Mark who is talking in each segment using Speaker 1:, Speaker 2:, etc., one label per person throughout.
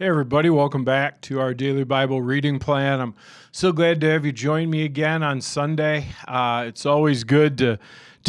Speaker 1: Hey everybody, welcome back to our daily Bible reading plan. I'm so glad to have you join me again on Sunday. It's always good to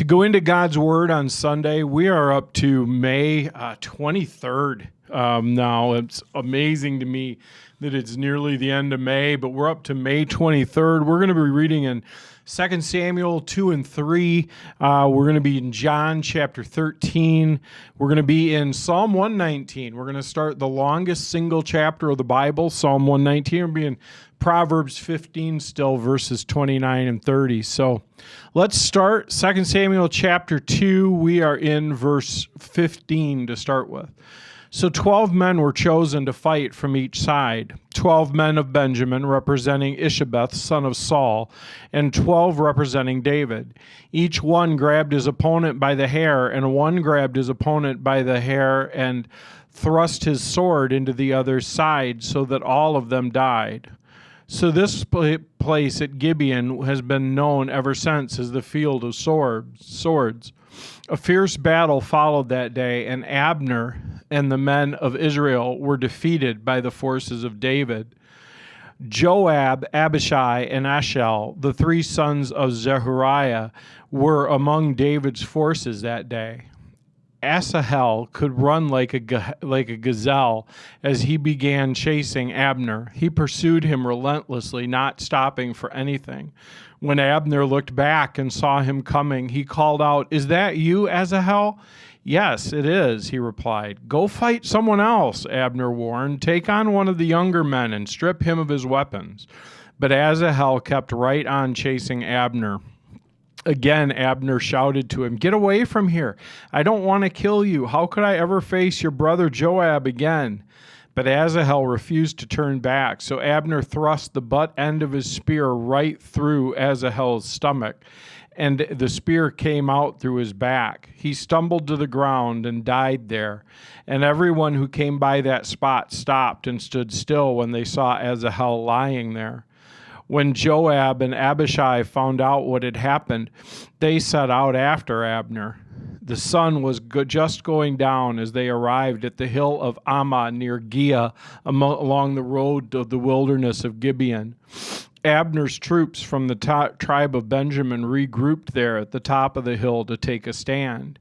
Speaker 1: go into God's Word on Sunday. We are up to May 23rd now. It's amazing to me that it's nearly the end of May, but we're up to May 23rd. We're going to be reading in 2 Samuel 2 and 3. We're going to be in John chapter 13. We're going to be in Psalm 119. We're going to start the longest single chapter of the Bible, Psalm 119. We're going to be in Proverbs 15 still, verses 29 and 30. So let's start 2 Samuel chapter 2. We are in verse 15 to start with. So 12 men were chosen to fight from each side, 12 men of Benjamin representing Ishabeth, son of Saul, and 12 representing David. Each one grabbed his opponent by the hair, and one grabbed his opponent by the hair and thrust his sword into the other's side so that all of them died. So this place at Gibeon has been known ever since as the field of swords. A fierce battle followed that day, and Abner and the men of Israel were defeated by the forces of David. Joab, Abishai, and Ashel, the three sons of Zeruiah, were among David's forces that day. Asahel could run like a gazelle as he began chasing Abner. He pursued him relentlessly, not stopping for anything. When Abner looked back and saw him coming, he called out, "Is that you, Asahel?" "Yes, it is," he replied. "Go fight someone else," Abner warned. "Take on one of the younger men and strip him of his weapons." But Asahel kept right on chasing Abner. Again, Abner shouted to him, "Get away from here. I don't want to kill you. How could I ever face your brother Joab again?" But Asahel refused to turn back, so Abner thrust the butt end of his spear right through Asahel's stomach, and the spear came out through his back. He stumbled to the ground and died there, and everyone who came by that spot stopped and stood still when they saw Asahel lying there. When Joab and Abishai found out what had happened, they set out after Abner. The sun was just going down as they arrived at the hill of Ammah near Giah along the road of the wilderness of Gibeon. Abner's troops from the tribe of Benjamin regrouped there at the top of the hill to take a stand.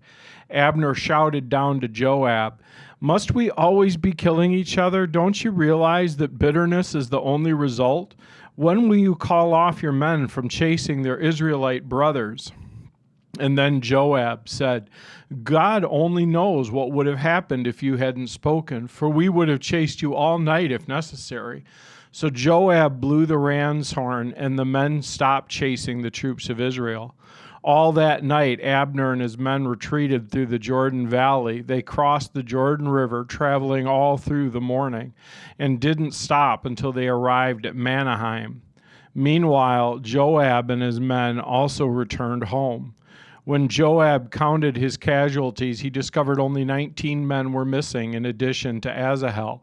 Speaker 1: Abner shouted down to Joab, "Must we always be killing each other? Don't you realize that bitterness is the only result? When will you call off your men from chasing their Israelite brothers?" And then Joab said, "God only knows what would have happened if you hadn't spoken, for we would have chased you all night if necessary." So Joab blew the ram's horn, and the men stopped chasing the troops of Israel. All that night, Abner and his men retreated through the Jordan Valley. They crossed the Jordan River, traveling all through the morning, and didn't stop until they arrived at Mahanaim. Meanwhile, Joab and his men also returned home. When Joab counted his casualties, he discovered only 19 men were missing in addition to Asahel,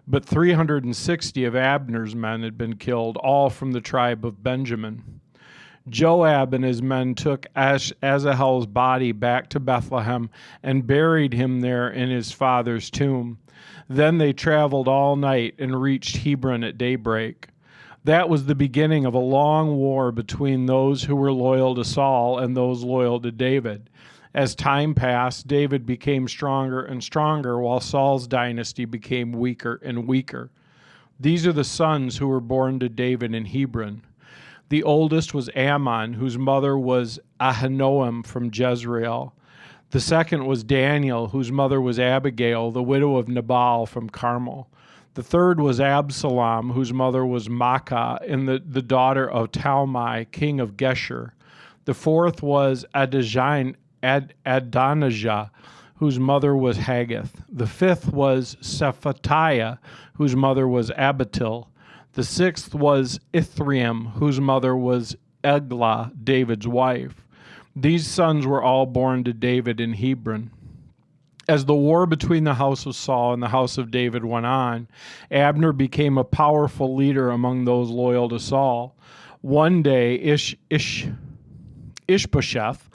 Speaker 1: but 360 of Abner's men had been killed, all from the tribe of Benjamin. Joab and his men took Asahel's body back to Bethlehem and buried him there in his father's tomb. Then they traveled all night and reached Hebron at daybreak. That was the beginning of a long war between those who were loyal to Saul and those loyal to David. As time passed, David became stronger and stronger, while Saul's dynasty became weaker and weaker. These are the sons who were born to David in Hebron. The oldest was Ammon, whose mother was Ahinoam from Jezreel. The second was Daniel, whose mother was Abigail, the widow of Nabal from Carmel. The third was Absalom, whose mother was Maacah, and the daughter of Talmai, king of Geshur. The fourth was Adonijah, whose mother was Haggith. The fifth was Shephatiah, whose mother was Abitil. The sixth was Ithream, whose mother was Eglah, David's wife. These sons were all born to David in Hebron. As the war between the house of Saul and the house of David went on, Abner became a powerful leader among those loyal to Saul. One day, Ishbosheth,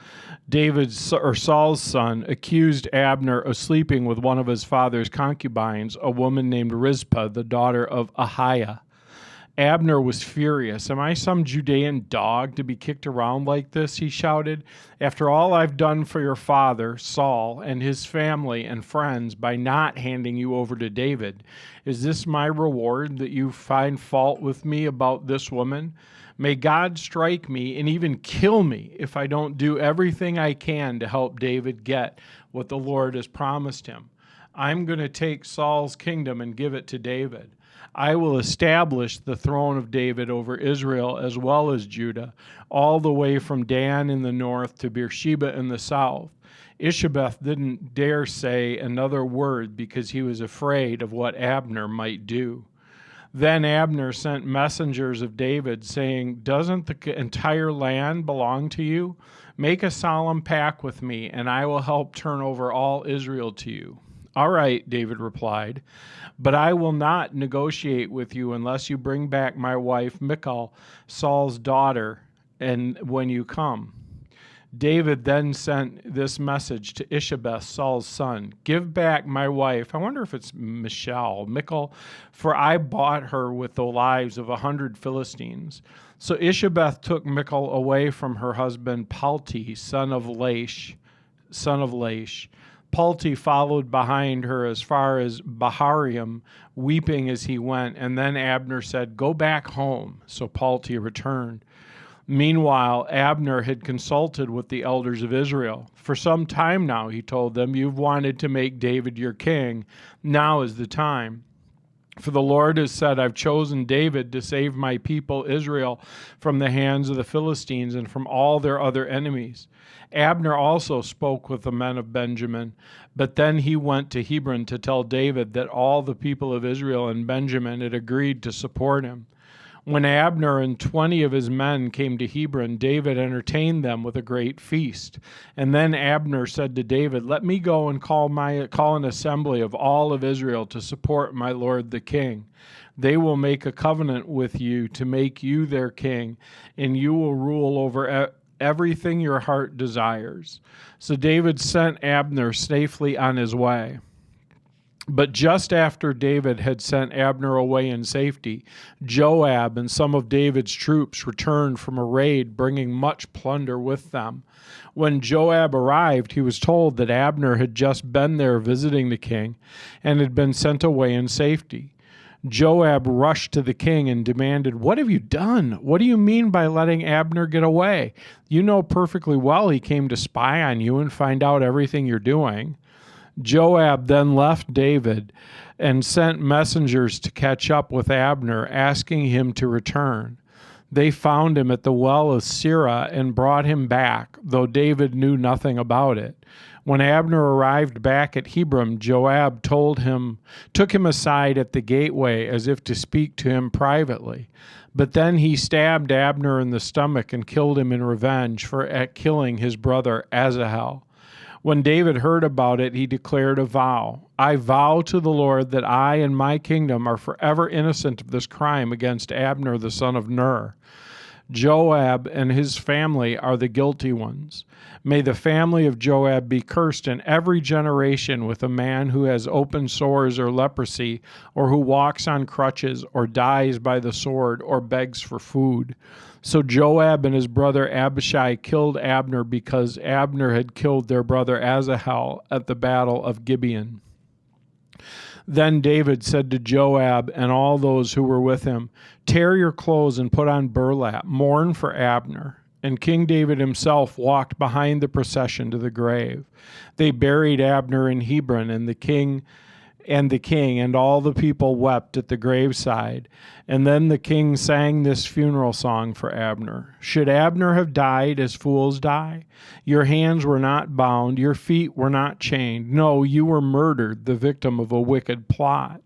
Speaker 1: Saul's son, accused Abner of sleeping with one of his father's concubines, a woman named Rizpah, the daughter of Ahiah. Abner was furious. Am I some Judean dog to be kicked around like this? He shouted. After all I've done for your father, Saul, and his family and friends by not handing you over to David, is this my reward that you find fault with me about this woman? May God strike me and even kill me if I don't do everything I can to help David get what the Lord has promised him. I'm going to take Saul's kingdom and give it to David. I will establish the throne of David over Israel as well as Judah, all the way from Dan in the north to Beersheba in the south. Ishabeth didn't dare say another word because he was afraid of what Abner might do. Then Abner sent messengers of David, saying, "Doesn't the entire land belong to you? Make a solemn pact with me, and I will help turn over all Israel to you." "All right," David replied, "but I will not negotiate with you unless you bring back my wife Michal, Saul's daughter, and when you come." David then sent this message to Ishabeth, Saul's son: "Give back my wife," I wonder if it's Michal, "for I bought her with the lives of 100 Philistines. So Ishabeth took Michal away from her husband Palti, son of Laish. Palti followed behind her as far as Baharium, weeping as he went, and then Abner said, "Go back home." So Palti returned. Meanwhile, Abner had consulted with the elders of Israel. "For some time now," he told them, "you've wanted to make David your king. Now is the time. For the Lord has said, I've chosen David to save my people Israel from the hands of the Philistines and from all their other enemies." Abner also spoke with the men of Benjamin, but then he went to Hebron to tell David that all the people of Israel and Benjamin had agreed to support him. When Abner and 20 of his men came to Hebron, David entertained them with a great feast. And then Abner said to David, "Let me go and call an assembly of all of Israel to support my lord the king. They will make a covenant with you to make you their king, and you will rule over everything your heart desires." So David sent Abner safely on his way. But just after David had sent Abner away in safety, Joab and some of David's troops returned from a raid, bringing much plunder with them. When Joab arrived, he was told that Abner had just been there visiting the king and had been sent away in safety. Joab rushed to the king and demanded, "What have you done? What do you mean by letting Abner get away? You know perfectly well he came to spy on you and find out everything you're doing." Joab then left David and sent messengers to catch up with Abner, asking him to return. They found him at the well of Sirah and brought him back, though David knew nothing about it. When Abner arrived back at Hebron, Joab took him aside at the gateway as if to speak to him privately. But then he stabbed Abner in the stomach and killed him in revenge for killing his brother Asahel. When David heard about it, he declared a vow. "I vow to the Lord that I and my kingdom are forever innocent of this crime against Abner the son of Ner. Joab and his family are the guilty ones. May the family of Joab be cursed in every generation with a man who has open sores or leprosy, or who walks on crutches, or dies by the sword, or begs for food." So Joab and his brother Abishai killed Abner because Abner had killed their brother Asahel at the battle of Gibeon. Then David said to Joab and all those who were with him, "Tear your clothes and put on burlap, mourn for Abner." And King David himself walked behind the procession to the grave. They buried Abner in Hebron, and the king and all the people wept at the graveside. And then the king sang this funeral song for Abner. "Should Abner have died as fools die? Your hands were not bound, your feet were not chained. No, you were murdered, the victim of a wicked plot."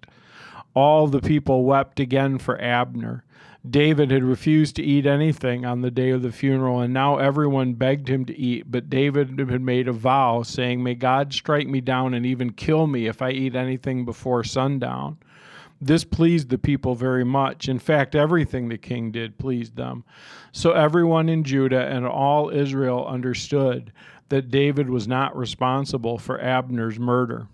Speaker 1: All the people wept again for Abner. David had refused to eat anything on the day of the funeral, and now everyone begged him to eat. But David had made a vow, saying, "May God strike me down and even kill me if I eat anything before sundown." This pleased the people very much. In fact, everything the king did pleased them. So everyone in Judah and all Israel understood that David was not responsible for Abner's murder.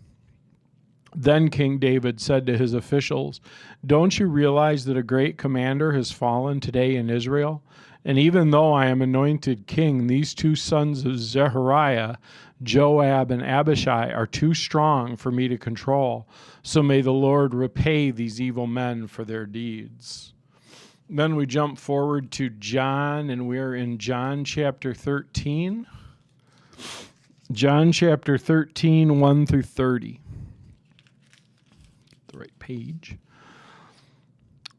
Speaker 1: Then King David said to his officials, "Don't you realize that a great commander has fallen today in Israel? And even though I am anointed king, these two sons of Zeruiah, Joab and Abishai, are too strong for me to control. So may the Lord repay these evil men for their deeds." Then we jump forward to John, and we're in John chapter 13. John chapter 13, 1 through 30. The right page.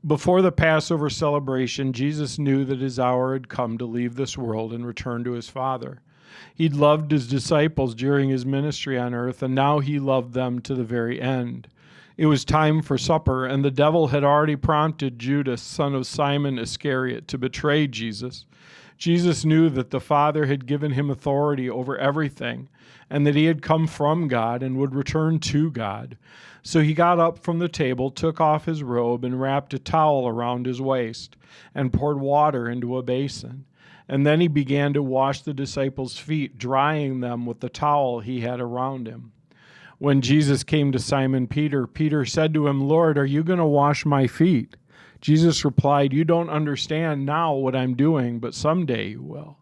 Speaker 1: Before the Passover celebration, Jesus knew that his hour had come to leave this world and return to his Father. He'd loved his disciples during his ministry on earth, and now he loved them to the very end. It was time for supper, and the devil had already prompted Judas, son of Simon Iscariot, to betray Jesus. Jesus knew that the Father had given him authority over everything, and that he had come from God and would return to God. So he got up from the table, took off his robe, and wrapped a towel around his waist, and poured water into a basin. And then he began to wash the disciples' feet, drying them with the towel he had around him. When Jesus came to Simon Peter, Peter said to him, "Lord, are you going to wash my feet?" Jesus replied, "You don't understand now what I'm doing, but someday you will."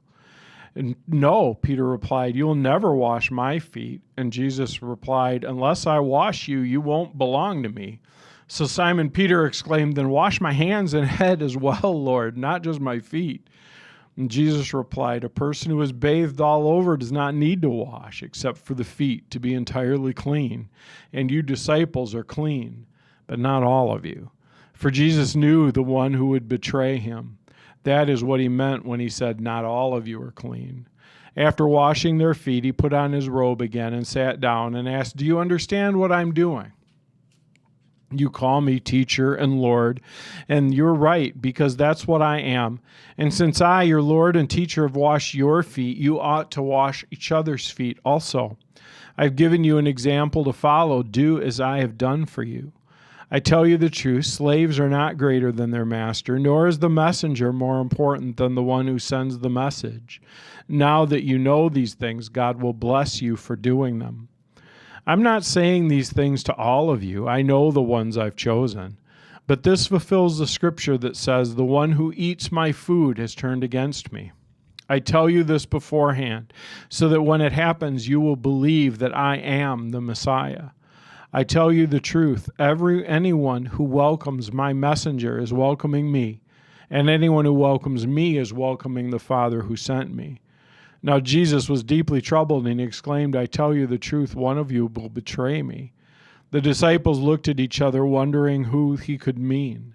Speaker 1: And "No," Peter replied, "you'll never wash my feet." And Jesus replied, "Unless I wash you, you won't belong to me." So Simon Peter exclaimed, "Then wash my hands and head as well, Lord, not just my feet." And Jesus replied, "A person who is bathed all over does not need to wash, except for the feet, to be entirely clean. And you disciples are clean, but not all of you." For Jesus knew the one who would betray him. That is what he meant when he said, "Not all of you are clean." After washing their feet, he put on his robe again and sat down and asked, "Do you understand what I'm doing? You call me teacher and Lord, and you're right, because that's what I am. And since I, your Lord and teacher, have washed your feet, you ought to wash each other's feet also. I've given you an example to follow. Do as I have done for you. I tell you the truth, slaves are not greater than their master, nor is the messenger more important than the one who sends the message. Now that you know these things, God will bless you for doing them. I'm not saying these things to all of you. I know the ones I've chosen. But this fulfills the scripture that says, 'The one who eats my food has turned against me.' I tell you this beforehand, so that when it happens, you will believe that I am the Messiah. I tell you the truth, anyone who welcomes my messenger is welcoming me, and anyone who welcomes me is welcoming the Father who sent me." Now Jesus was deeply troubled, and he exclaimed, "I tell you the truth, one of you will betray me." The disciples looked at each other, wondering who he could mean.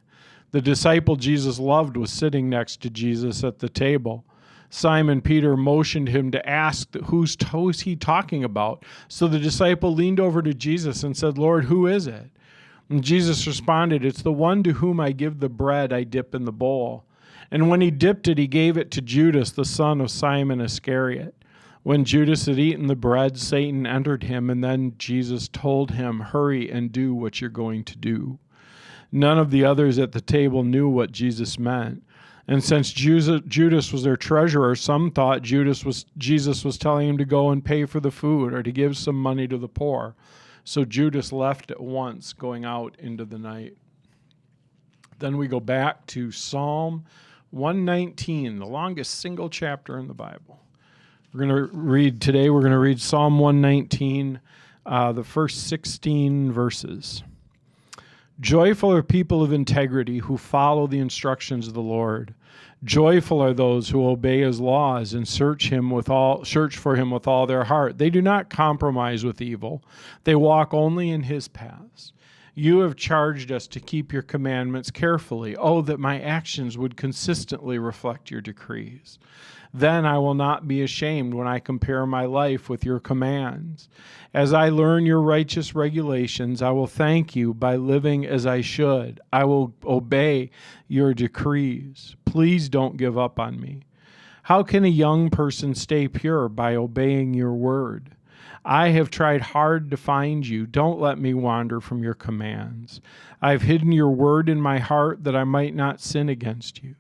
Speaker 1: The disciple Jesus loved was sitting next to Jesus at the table. Simon Peter motioned him to ask, who's he talking about? So the disciple leaned over to Jesus and said, "Lord, who is it?" And Jesus responded, "It's the one to whom I give the bread I dip in the bowl." And when he dipped it, he gave it to Judas, the son of Simon Iscariot. When Judas had eaten the bread, Satan entered him, and then Jesus told him, "Hurry and do what you're going to do." None of the others at the table knew what Jesus meant. And since Judas was their treasurer, some thought Jesus was telling him to go and pay for the food or to give some money to the poor. So Judas left at once, going out into the night. Then we go back to Psalm 119, the longest single chapter in the Bible. We're going to read Psalm 119, the first 16 verses. Joyful are people of integrity who follow the instructions of the Lord. Joyful are those who obey his laws and search for him with all their heart. They do not compromise with evil. They walk only in his paths. You have charged us to keep your commandments carefully. Oh, that my actions would consistently reflect your decrees. Then I will not be ashamed when I compare my life with your commands. As I learn your righteous regulations, I will thank you by living as I should. I will obey your decrees. Please don't give up on me. How can a young person stay pure? By obeying your word. I have tried hard to find you. Don't let me wander from your commands. I've hidden your word in my heart that I might not sin against you.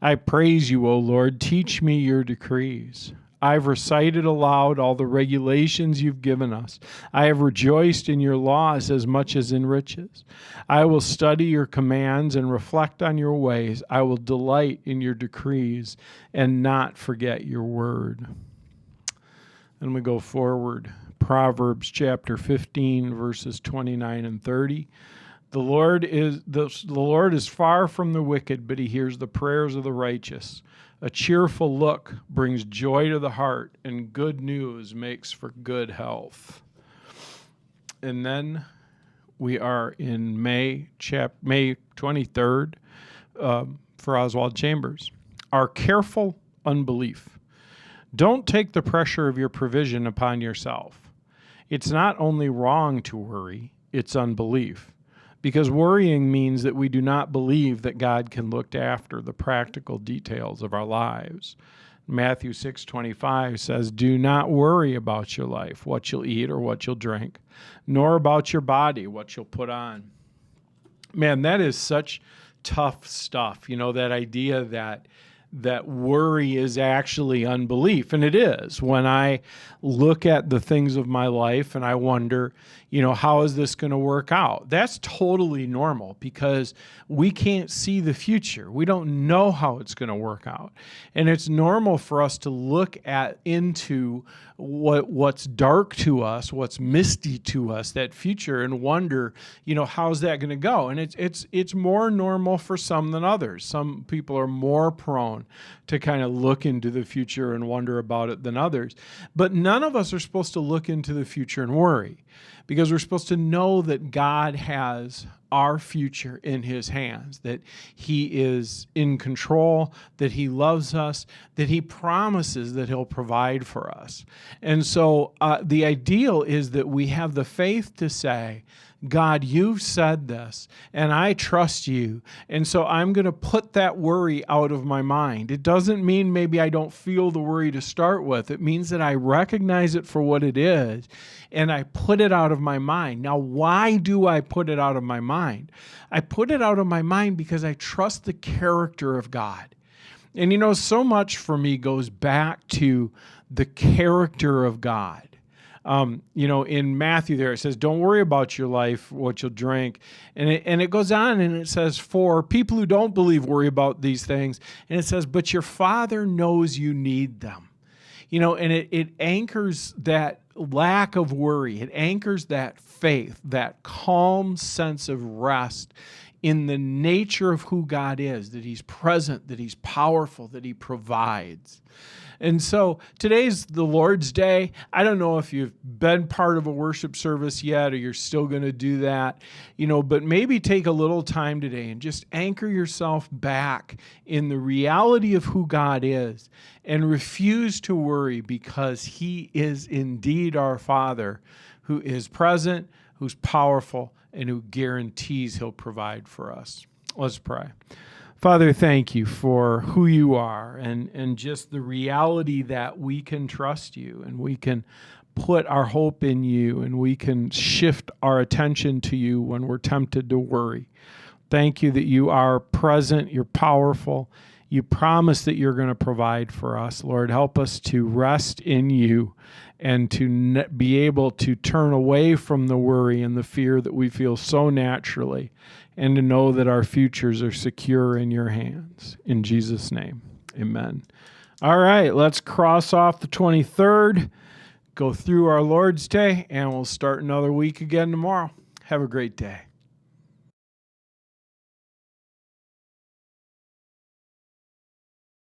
Speaker 1: I praise you, O Lord. Teach me your decrees. I've recited aloud all the regulations you've given us. I have rejoiced in your laws as much as in riches. I will study your commands and reflect on your ways. I will delight in your decrees and not forget your word. Then we go forward. Proverbs chapter 15, verses 29 and 30. The Lord is far from the wicked, but he hears the prayers of the righteous. A cheerful look brings joy to the heart, and good news makes for good health. And then we are in May 23rd for Oswald Chambers. Our careful unbelief. Don't take the pressure of your provision upon yourself. It's not only wrong to worry, it's unbelief. Because worrying means that we do not believe that God can look after the practical details of our lives. Matthew 6:25 says, "Do not worry about your life, what you'll eat or what you'll drink, nor about your body, what you'll put on." Man, that is such tough stuff. That idea that worry is actually unbelief. And it is. When I look at the things of my life and I wonder, how is this going to work out? That's totally normal because we can't see the future. We don't know how it's going to work out. And it's normal for us to look into what's dark to us, what's misty to us, that future, and wonder, how's that going to go? And it's more normal for some than others. Some people are more prone to kind of look into the future and wonder about it than others. But none of us are supposed to look into the future and worry, because we're supposed to know that God has our future in his hands, that he is in control, that he loves us, that he promises that he'll provide for us. And so the ideal is that we have the faith to say, God, you've said this, and I trust you, and so I'm going to put that worry out of my mind. It doesn't mean maybe I don't feel the worry to start with. It means that I recognize it for what it is, and I put it out of my mind. Now, why do I put it out of my mind? I put it out of my mind because I trust the character of God. And so much for me goes back to the character of God. In Matthew there, it says, don't worry about your life, what you'll drink. And it goes on and it says, for people who don't believe, worry about these things. And it says, but your Father knows you need them. And it anchors that lack of worry. It anchors that faith, that calm sense of rest in the nature of who God is, that he's present, that he's powerful, that he provides. And so today's the Lord's Day. I don't know if you've been part of a worship service yet or you're still going to do that, but maybe take a little time today and just anchor yourself back in the reality of who God is and refuse to worry, because he is indeed our Father who is present, who's powerful, and who guarantees he'll provide for us. Let's pray. Father, thank you for who you are and just the reality that we can trust you and we can put our hope in you and we can shift our attention to you when we're tempted to worry. Thank you that you are present, you're powerful, you promise that you're going to provide for us. Lord, help us to rest in you and to be able to turn away from the worry and the fear that we feel so naturally, and to know that our futures are secure in your hands. In Jesus' name, amen. All right, let's cross off the 23rd, go through our Lord's Day, and we'll start another week again tomorrow. Have a great day.